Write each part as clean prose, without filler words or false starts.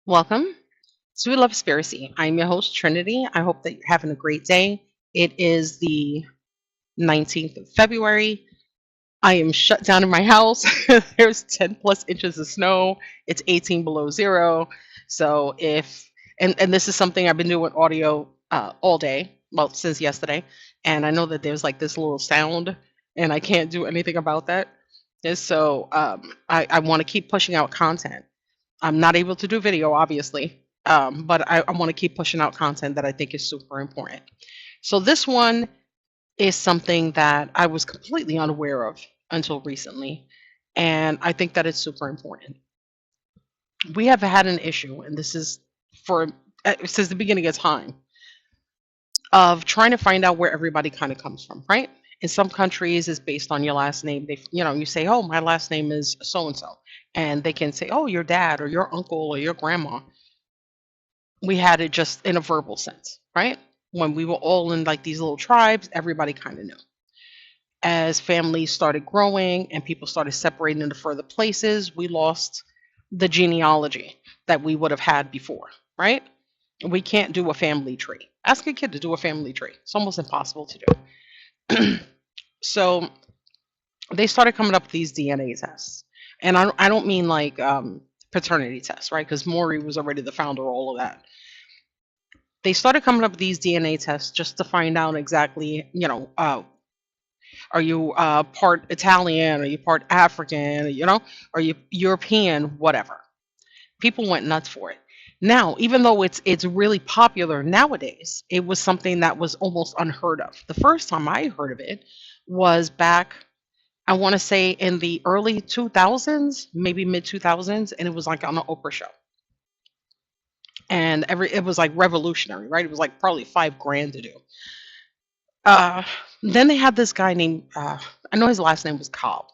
Welcome to Love Spiracy. I'm your host, Trinity. I hope that you're having a great day. It is the 19th of February. I am shut down in my house. There's 10 plus inches of snow. It's 18 below zero. So and this is something I've been doing audio all day, well, since yesterday. And I know that there's like this little sound, and I can't do anything about that. And so I want to keep pushing out content. I'm not able to do video, obviously, but I want to keep pushing out content that I think is super important. So this one is something that I was completely unaware of until recently, and I think that it's super important. We have had an issue, and this is for since the beginning of time, of trying to find out where everybody kind of comes from, right? In some countries, it's based on your last name. You say, "Oh, my last name is so and so," and they can say, "Oh, your dad or your uncle or your grandma." We had it just in a verbal sense, right? When we were all in like these little tribes, everybody kind of knew. As families started growing and people started separating into further places, we lost the genealogy that we would have had before, right? We can't do a family tree. Ask a kid to do a family tree. It's almost impossible to do. So they started coming up with these DNA tests. And I don't mean like paternity tests, right? Because Maury was already the founder of all of that. They started coming up with these DNA tests just to find out exactly, are you part Italian? Are you part African? Are you European? Whatever. People went nuts for it. Now, even though it's really popular nowadays, it was something that was almost unheard of. The first time I heard of it was back, I want to say in the early 2000s, maybe mid 2000s, and it was like on an Oprah show. And it was like revolutionary, right? It was like probably 5 grand to do. Uh, then they had this guy named I know his last name was Cobb,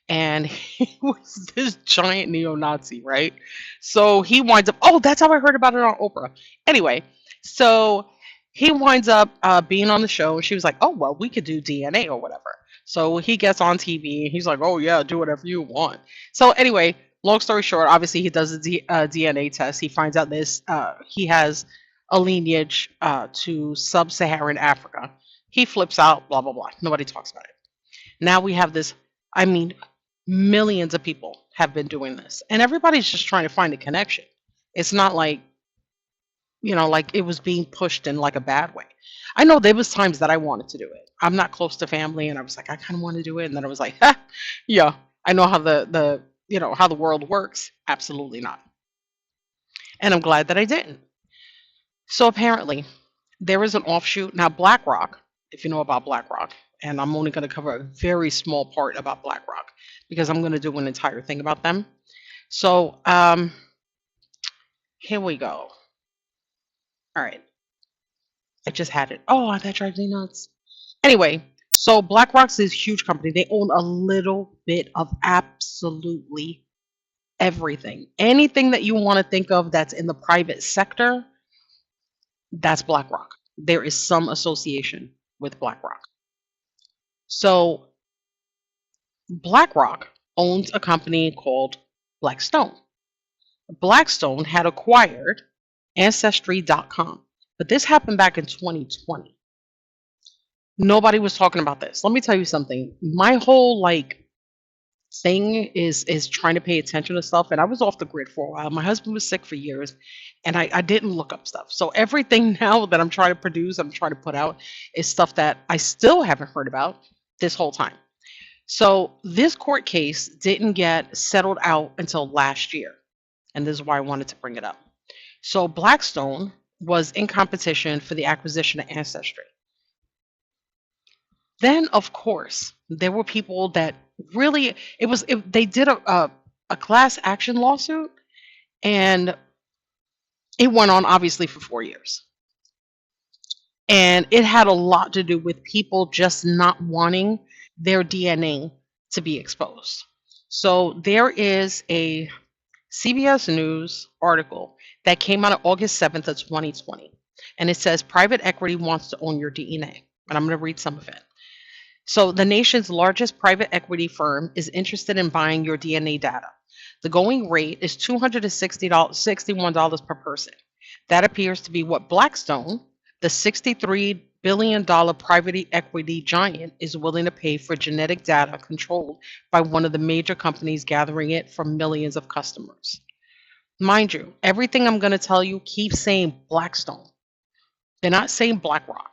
and he was this giant neo-Nazi, right? So he winds up. Oh, that's how I heard about it on Oprah. Anyway, so he winds up being on the show, and she was like, "Oh well, we could do DNA or whatever." So he gets on TV, and he's like, "Oh yeah, do whatever you want." So anyway, long story short, obviously he does a DNA test. He finds out this he has a lineage to sub-Saharan Africa. He flips out, blah blah blah. Nobody talks about it. Now we have this. I mean, millions of people have been doing this, and everybody's just trying to find a connection. It's not like, like it was being pushed in like a bad way. I know there was times that I wanted to do it. I'm not close to family, and I was like, I kind of want to do it, and then I was like, ha, yeah, I know how how the world works. Absolutely not. And I'm glad that I didn't. So apparently, there is an offshoot now. BlackRock, if you know about BlackRock, and I'm only going to cover a very small part about BlackRock because I'm going to do an entire thing about them. So here we go. All right, I just had it. Oh, that drives me nuts. Anyway, so BlackRock's this huge company. They own a little bit of absolutely everything. Anything that you want to think of that's in the private sector, that's BlackRock. There is some association with BlackRock. So BlackRock owns a company called Blackstone. Blackstone had acquired Ancestry.com, but this happened back in 2020. Nobody was talking about this. Let me tell you something. My whole like thing is trying to pay attention to stuff, and I was off the grid for a while. My husband was sick for years, and I didn't look up stuff. So everything now that I'm trying to produce, I'm trying to put out, is stuff that I still haven't heard about this whole time. So this court case didn't get settled out until last year. And this is why I wanted to bring it up. So Blackstone was in competition for the acquisition of Ancestry. Then, of course, there were people that really they did a class action lawsuit, and it went on obviously for 4 years. And it had a lot to do with people just not wanting their DNA to be exposed. So there is a CBS News article that came out on August 7th of 2020. And it says private equity wants to own your DNA. And I'm going to read some of it. So the nation's largest private equity firm is interested in buying your DNA data. The going rate is $261 per person. That appears to be what Blackstone, the $63 billion private equity giant, is willing to pay for genetic data controlled by one of the major companies gathering it from millions of customers. Mind you, everything I'm going to tell you keeps saying Blackstone. They're not saying Blackrock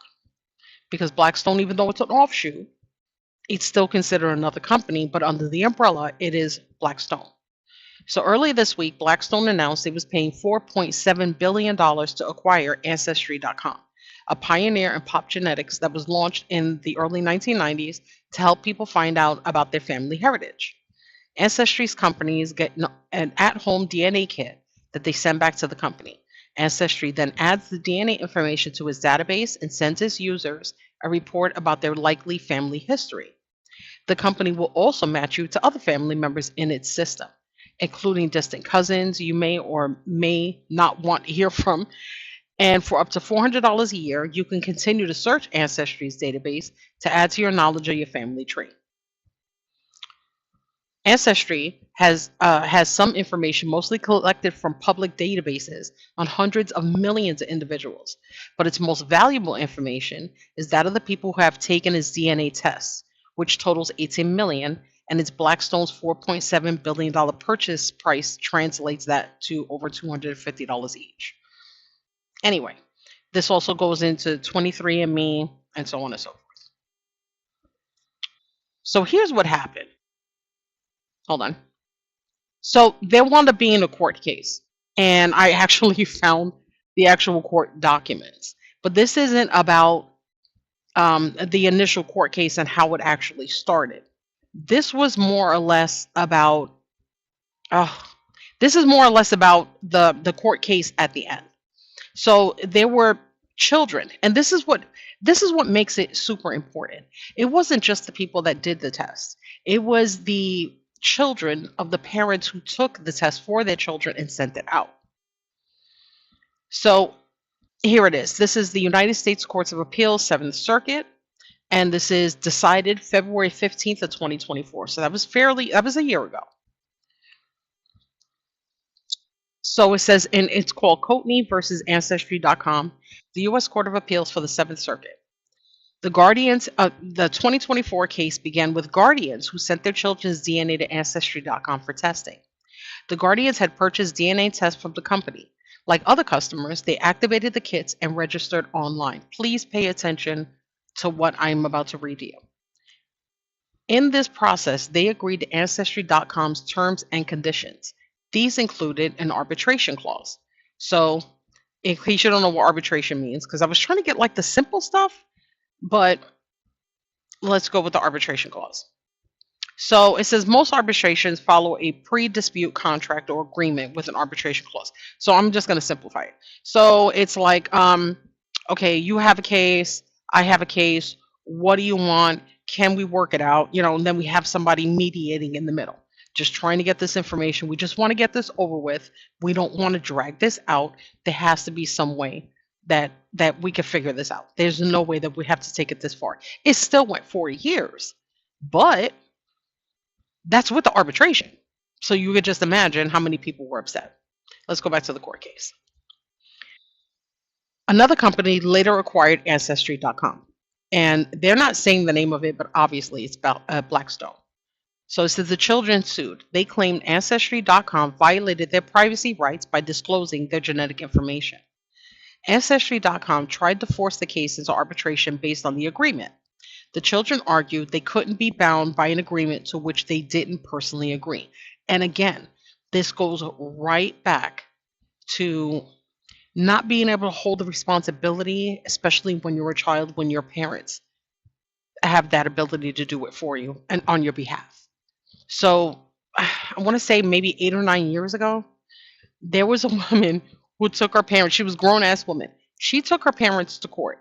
because Blackstone, even though it's an offshoot, it's still considered another company, but under the umbrella, it is Blackstone. So early this week, Blackstone announced it was paying $4.7 billion to acquire Ancestry.com, a pioneer in pop genetics that was launched in the early 1990s to help people find out about their family heritage. Ancestry's companies get an at-home DNA kit that they send back to the company. Ancestry then adds the DNA information to its database and sends its users a report about their likely family history. The company will also match you to other family members in its system, including distant cousins you may or may not want to hear from. And for up to $400 a year, you can continue to search Ancestry's database to add to your knowledge of your family tree. Ancestry has some information mostly collected from public databases on hundreds of millions of individuals, but its most valuable information is that of the people who have taken its DNA tests, which totals 18 million, and its Blackstone's $4.7 billion purchase price translates that to over $250 each. Anyway, this also goes into 23andMe and so on and so forth. So here's what happened. Hold on. So there wound up being a court case, and I actually found the actual court documents. But this isn't about the initial court case and how it actually started. This was more or less about. This is more or less about the court case at the end. So there were children, and this is what makes it super important. It wasn't just the people that did the test. It was the children of the parents who took the test for their children and sent it out. So here it is. This is the United States Courts of Appeals, 7th Circuit, and this is decided February 15th of 2024. So that was a year ago. So it says, and it's called Coatney versus Ancestry.com, the U.S. Court of Appeals for the 7th Circuit. The 2024 case began with guardians who sent their children's DNA to Ancestry.com for testing. The guardians had purchased DNA tests from the company. Like other customers, they activated the kits and registered online. Please pay attention to what I'm about to read to you. In this process, they agreed to Ancestry.com's terms and conditions. These included an arbitration clause. So, in case you don't know what arbitration means, because I was trying to get like the simple stuff, but let's go with the arbitration clause. So it says most arbitrations follow a pre-dispute contract or agreement with an arbitration clause. So I'm just going to simplify it. So it's like, okay, you have a case, I have a case. What do you want? Can we work it out? And then we have somebody mediating in the middle, just trying to get this information. We just want to get this over with. We don't want to drag this out. There has to be some way that we can figure this out. There's no way that we have to take it this far. It still went 4 years, but that's with the arbitration. So you could just imagine how many people were upset. Let's go back to the court case. Another company later acquired Ancestry.com. And they're not saying the name of it, but obviously it's Blackstone. So it says the children sued. They claimed Ancestry.com violated their privacy rights by disclosing their genetic information. Ancestry.com tried to force the case into arbitration based on the agreement. The children argued they couldn't be bound by an agreement to which they didn't personally agree. And again, this goes right back to not being able to hold the responsibility, especially when you're a child, when your parents have that ability to do it for you and on your behalf. So I want to say maybe 8 or 9 years ago, there was a woman who took her parents. She was a grown-ass woman. She took her parents to court.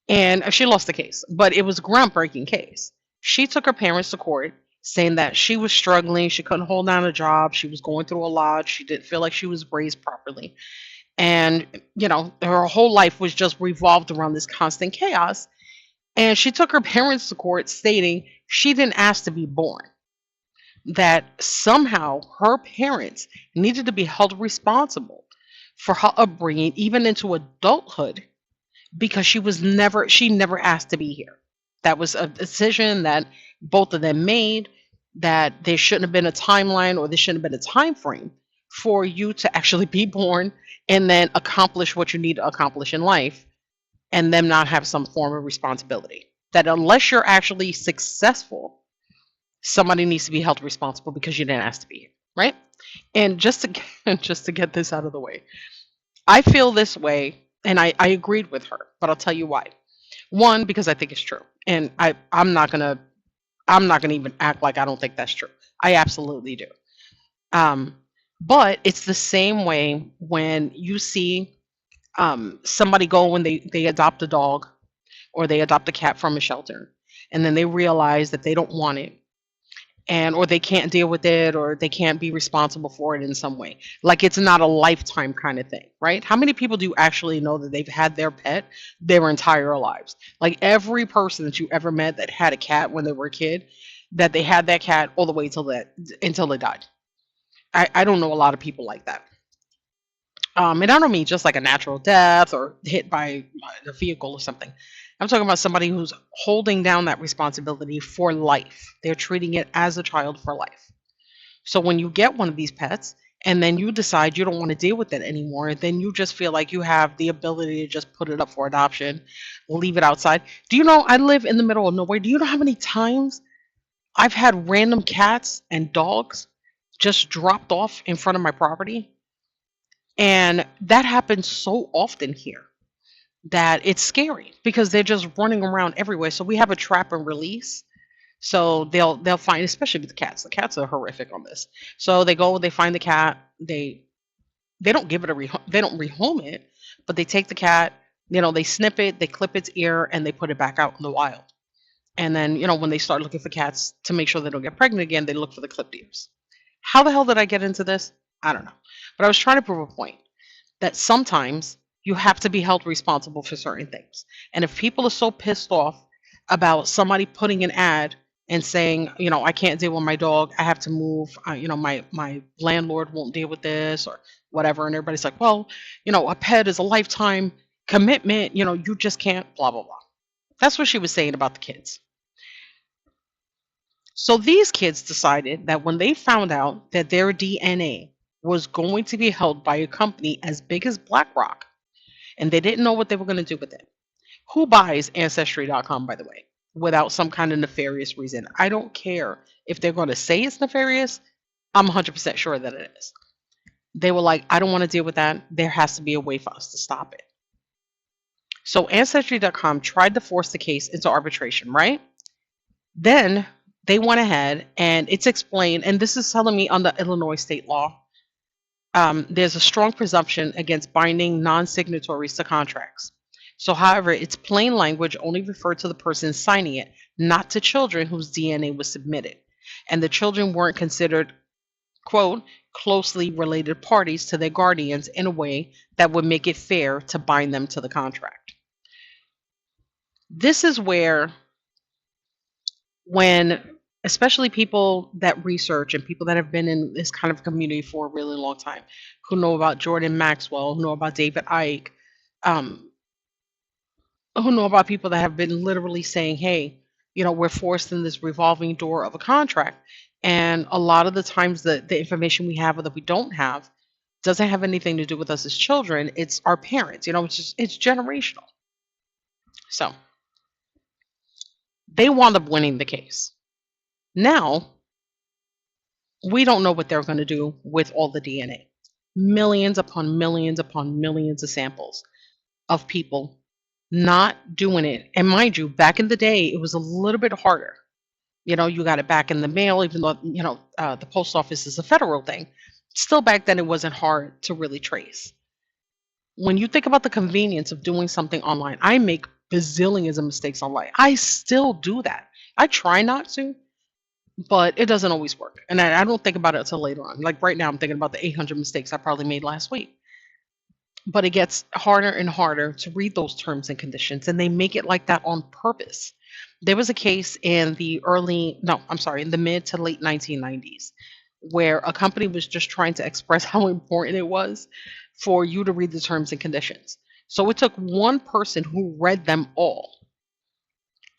And she lost the case, but it was a groundbreaking case. She took her parents to court saying that she was struggling. She couldn't hold down a job. She was going through a lot. She didn't feel like she was raised properly. And, her whole life was just revolved around this constant chaos. And she took her parents to court stating she didn't ask to be born. that somehow her parents needed to be held responsible for her upbringing, even into adulthood, because she never asked to be here. That was a decision that both of them made, that there shouldn't have been a timeline, or there shouldn't have been a time frame for you to actually be born and then accomplish what you need to accomplish in life, and them not have some form of responsibility. That unless you're actually successful, somebody needs to be held responsible because you didn't ask to be here, right? And just to just to get this out of the way, I feel this way, and I agreed with her, but I'll tell you why. One, because I think it's true, and I'm not gonna even act like I don't think that's true. I absolutely do. Um, but it's the same way when you see somebody go when they adopt a dog or they adopt a cat from a shelter, and then they realize that they don't want it, and or they can't deal with it, or they can't be responsible for it in some way, like it's not a lifetime kind of thing, right? How many people do you actually know that they've had their pet their entire lives? Like every person that you ever met that had a cat when they were a kid, that they had that cat all the way till that until they died. I don't know a lot of people like that. And I don't mean just like a natural death or hit by a vehicle or something. I'm talking about somebody who's holding down that responsibility for life. They're treating it as a child for life. So when you get one of these pets and then you decide you don't want to deal with it anymore, then you just feel like you have the ability to just put it up for adoption, leave it outside. Do you know I live in the middle of nowhere? Do you know how many times I've had random cats and dogs just dropped off in front of my property? And that happens so often here that it's scary because they're just running around everywhere. So we have a trap and release. So they'll find, especially with the cats. The cats are horrific on this. So they go, they find the cat, they don't give it a they don't rehome it, but they take the cat, they snip it, they clip its ear, and they put it back out in the wild. And then, when they start looking for cats to make sure they don't get pregnant again, they look for the clipped ears. How the hell did I get into this? I don't know. But I was trying to prove a point that sometimes you have to be held responsible for certain things. And if people are so pissed off about somebody putting an ad and saying, I can't deal with my dog, I have to move, my landlord won't deal with this or whatever, and everybody's like, well, a pet is a lifetime commitment, you just can't, blah blah blah. That's what she was saying about the kids. So these kids decided that when they found out that their DNA was going to be held by a company as big as Blackrock, and they didn't know what they were going to do with it. Who buys Ancestry.com, by the way, without some kind of nefarious reason? I don't care if they're going to say it's nefarious. I'm 100% sure that it is. They were like, I don't want to deal with that. There has to be a way for us to stop it. So Ancestry.com tried to force the case into arbitration, right? Then they went ahead and it's explained, and this is telling me under Illinois state law, there's a strong presumption against binding non-signatories to contracts. So, however, its plain language only referred to the person signing it, not to children whose DNA was submitted. And the children weren't considered, quote, closely related parties to their guardians in a way that would make it fair to bind them to the contract. This is where, when especially people that research and people that have been in this kind of community for a really long time, who know about Jordan Maxwell, who know about David Icke, um, who know about people that have been literally saying, hey, we're forced in this revolving door of a contract. And a lot of the times the information we have or that we don't have doesn't have anything to do with us as children. It's our parents, it's generational. So they wound up winning the case. Now, we don't know what they're going to do with all the DNA. Millions upon millions upon millions of samples of people not doing it. And mind you, back in the day, it was a little bit harder. You got it back in the mail, even though, the post office is a federal thing. Still, back then, it wasn't hard to really trace. When you think about the convenience of doing something online, I make bazillions of mistakes online. I still do that. I try not to, but it doesn't always work. And I don't think about it until later on. Like right now, I'm thinking about the 800 mistakes I probably made last week. But it gets harder and harder to read those terms and conditions, and they make it like that on purpose. There was a case in the early, no, I'm sorry, in the mid to late 1990s, where a company was just trying to express how important it was for you to read the terms and conditions. So it took one person who read them all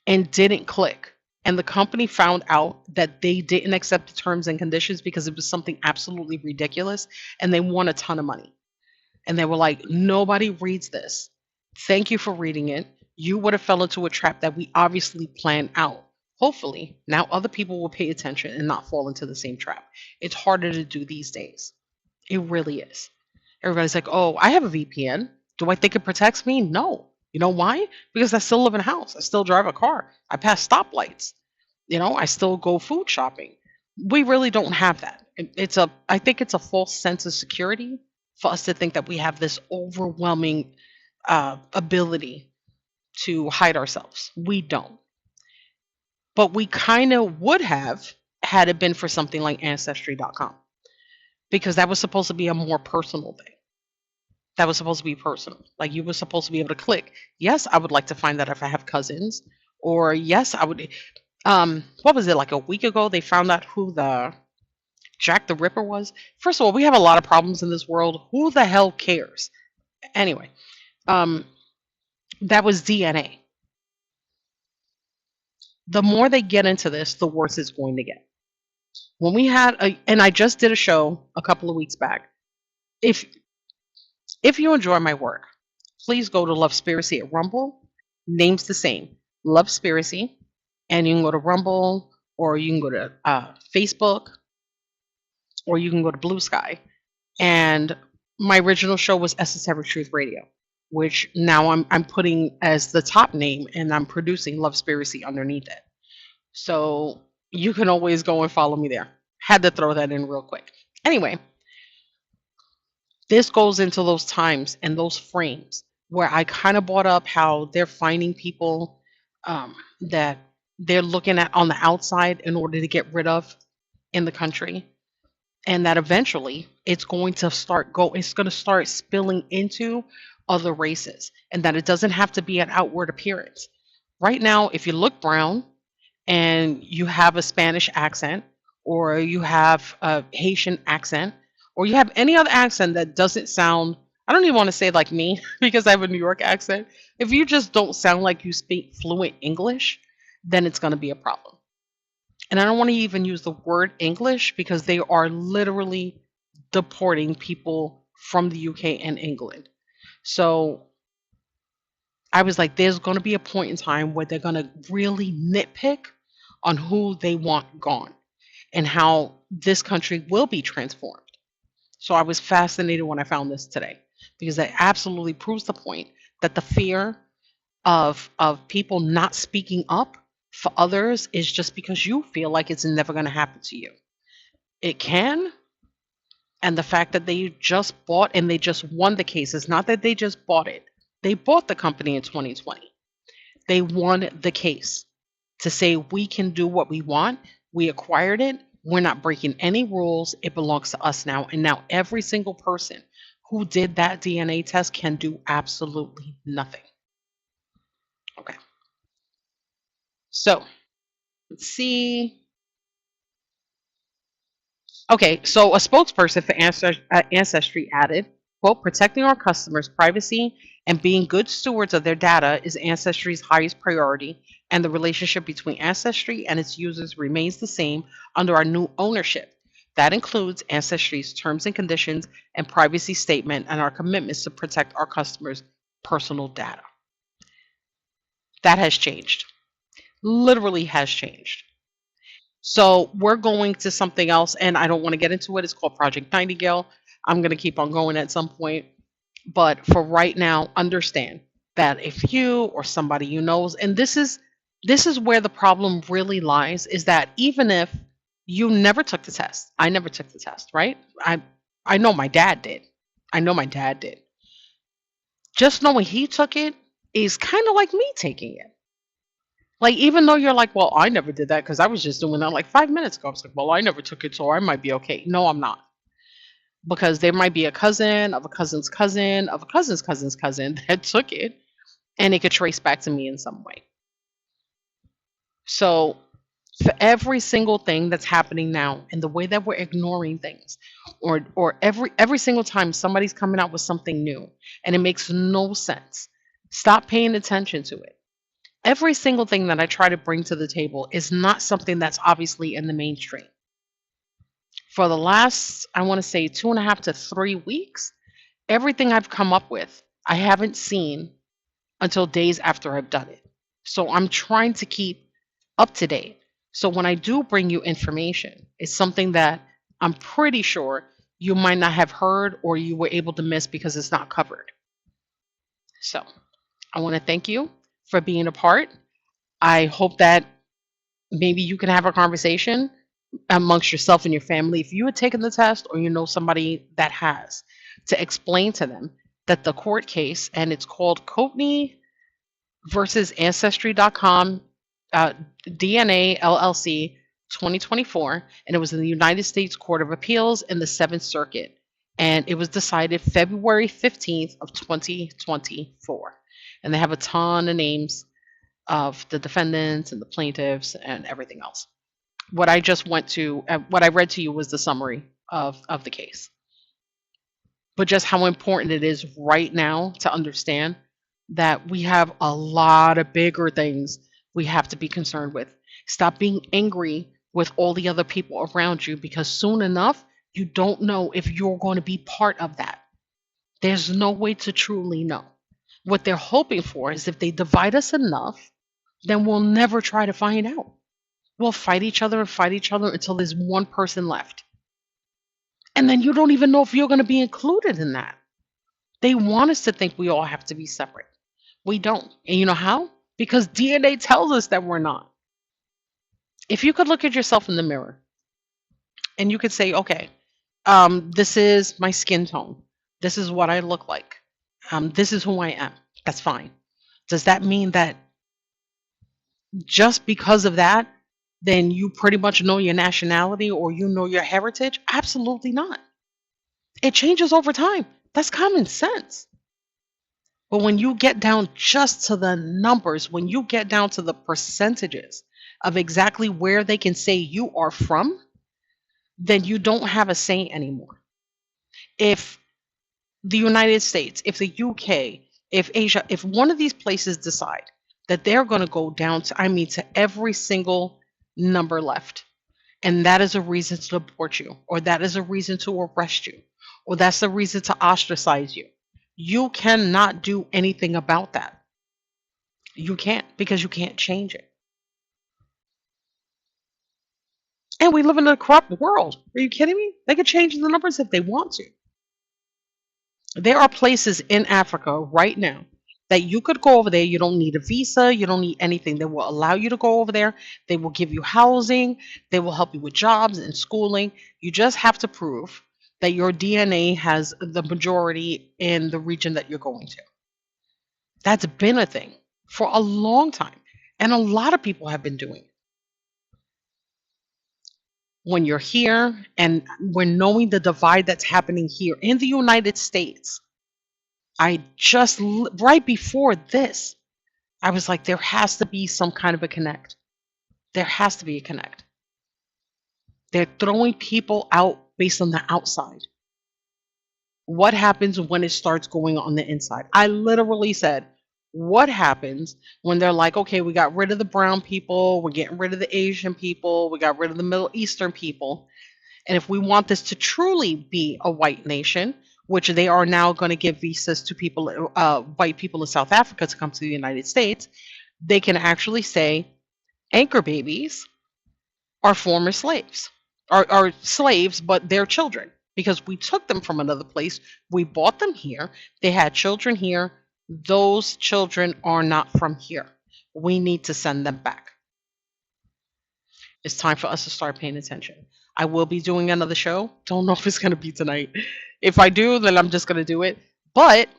and didn't click. And the company found out that they didn't accept the terms and conditions because it was something absolutely ridiculous, and they won a ton of money. And they were like, nobody reads this. Thank you for reading it. You would have fell into a trap that we obviously planned out. Hopefully, now other people will pay attention and not fall into the same trap. It's harder to do these days. It really is. Everybody's like, oh, I have a VPN. Do I think it protects me? No. You know why? Because I still live in a house. I still drive a car. I pass stoplights. I still go food shopping. We really don't have that. I think it's a false sense of security for us to think that we have this overwhelming ability to hide ourselves. We don't. But we kind of would have had it been for something like Ancestry.com, because that was supposed to be a more personal thing. That was supposed to be personal. Like, you were supposed to be able to click, yes, I would like to find out if I have cousins, or yes, I would. What was it, like a week ago? They found out who the Jack the Ripper was. First of all, we have a lot of problems in this world. Who the hell cares? Anyway, um, that was DNA. The more they get into this, the worse it's going to get. When we had and I just did a show a couple of weeks back. If you enjoy my work, please go to Lovespiracy at Rumble. Name's the same, Lovespiracy, and you can go to Rumble, or you can go to Facebook, or you can go to Blue Sky. And my original show was Esoteric Truth Radio, which now I'm putting as the top name, and I'm producing Lovespiracy underneath it. So you can always go and follow me there. Had to throw that in real quick. Anyway, this goes into those times and those frames where I kind of brought up how they're finding people that they're looking at on the outside in order to get rid of in the country, and that eventually it's going to start spilling into other races, and that it doesn't have to be an outward appearance. Right now, if you look brown and you have a Spanish accent, or you have a Haitian accent, or you have any other accent that doesn't sound, I don't even want to say like me because I have a New York accent. If you just don't sound like you speak fluent English, then it's going to be a problem. And I don't want to even use the word English, because they are literally deporting people from the UK and England. So I was like, there's going to be a point in time where they're going to really nitpick on who they want gone and how this country will be transformed. So I was fascinated when I found this today, because it absolutely proves the point that the fear of people not speaking up for others is just because you feel like it's never going to happen to you. It can. And the fact that they just bought and they just won the case is not that they just bought it. They bought the company in 2020. They won the case to say, we can do what we want. We acquired it. We're not breaking any rules. It belongs to us now. And now every single person who did that DNA test can do absolutely nothing. Okay. So let's see. Okay, so a spokesperson for Ancestry added, quote, protecting our customers' privacy and being good stewards of their data is Ancestry's highest priority, and the relationship between Ancestry and its users remains the same under our new ownership. That includes Ancestry's terms and conditions and privacy statement and our commitments to protect our customers' personal data. That has changed. Literally has changed. So we're going to something else, and I don't want to get into it. It's called Project Nightingale. I'm going to keep on going at some point. But for right now, understand that if you or somebody you knows, and this is where the problem really lies, is that even if you never took the test, I never took the test, right? I know my dad did. I know my dad did. Just knowing he took it is kind of like me taking it. Like, even though you're like, well, I never did that because I was just doing that like 5 minutes ago. I was like, well, I never took it, so I might be okay. No, I'm not. Because there might be a cousin of a cousin's cousin of a cousin's cousin's cousin that took it, and it could trace back to me in some way. So for every single thing that's happening now and the way that we're ignoring things, or every single time somebody's coming out with something new and it makes no sense, stop paying attention to it. Every single thing that I try to bring to the table is not something that's obviously in the mainstream. For the last, I want to say, 2.5 to 3 weeks, everything I've come up with, I haven't seen until days after I've done it. So I'm trying to keep up to date. So when I do bring you information, it's something that I'm pretty sure you might not have heard or you were able to miss because it's not covered. So I want to thank you for being a part. I hope that maybe you can have a conversation amongst yourself and your family if you had taken the test or you know somebody that has, to explain to them that the court case, and it's called Courtney versus Ancestry.com, DNA LLC 2024, and it was in the United States Court of Appeals in the Seventh Circuit, and it was decided February 15th of 2024. And they have a ton of names of the defendants and the plaintiffs and everything else. What I just went to, what I read to you was the summary of the case. But just how important it is right now to understand that we have a lot of bigger things we have to be concerned with. Stop being angry with all the other people around you, because soon enough, you don't know if you're going to be part of that. There's no way to truly know. What they're hoping for is if they divide us enough, then we'll never try to find out. We'll fight each other and fight each other until there's one person left. And then you don't even know if you're going to be included in that. They want us to think we all have to be separate. We don't. And you know how? Because DNA tells us that we're not. If you could look at yourself in the mirror and you could say, okay, this is my skin tone. This is what I look like. This is who I am. That's fine. Does that mean that just because of that, then you pretty much know your nationality or you know your heritage? Absolutely not. It changes over time. That's common sense. But when you get down just to the numbers, when you get down to the percentages of exactly where they can say you are from, then you don't have a say anymore. If the United States, if the UK, if Asia, if one of these places decide that they're going to go down to, I mean, to every single number left, and that is a reason to deport you, or that is a reason to arrest you, or that's the reason to ostracize you, you cannot do anything about that. You can't, because you can't change it. And we live in a corrupt world. Are you kidding me? They could change the numbers if they want to. There are places in Africa right now that you could go over there. You don't need a visa. You don't need anything. They will allow you to go over there. They will give you housing. They will help you with jobs and schooling. You just have to prove that your DNA has the majority in the region that you're going to. That's been a thing for a long time. And a lot of people have been doing it. When you're here and we're knowing the divide that's happening here in the United States, right before this, I was like, there has to be some kind of a connect. There has to be a connect. They're throwing people out based on the outside. What happens when it starts going on the inside? I literally said, what happens when they're like, okay, we got rid of the brown people, we're getting rid of the Asian people, we got rid of the Middle Eastern people. And if we want this to truly be a white nation, which they are now going to give visas to people, white people in South Africa to come to the United States, they can actually say anchor babies are former slaves, are slaves, but they're children, because we took them from another place. We bought them here. They had children here. Those children are not from here. We need to send them back. It's time for us to start paying attention. I will be doing another show. Don't know if it's going to be tonight. If I do, then I'm just going to do it. But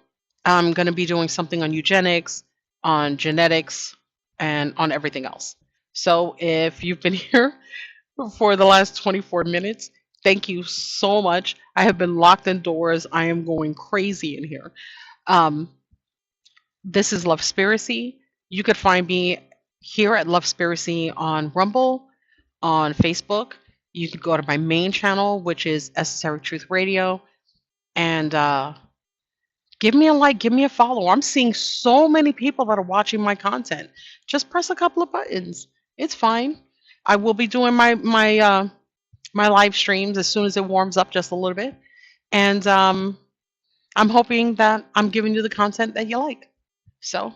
I'm going to be doing something on eugenics, on genetics, and on everything else. So if you've been here for the last 24 minutes, thank you so much. I have been locked indoors. I am going crazy in here. Um, this is Lovespiracy. You could find me here at Lovespiracy on Rumble, on Facebook. You could go to my main channel, which is Esoteric Truth Radio, and give me a like, give me a follow. I'm seeing so many people that are watching my content. Just press a couple of buttons. It's fine. I will be doing my live streams as soon as it warms up just a little bit, and I'm hoping that I'm giving you the content that you like. So,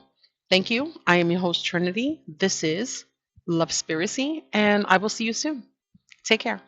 thank you. I am your host Trinity. This is Lovespiracy, and I will see you soon. Take care.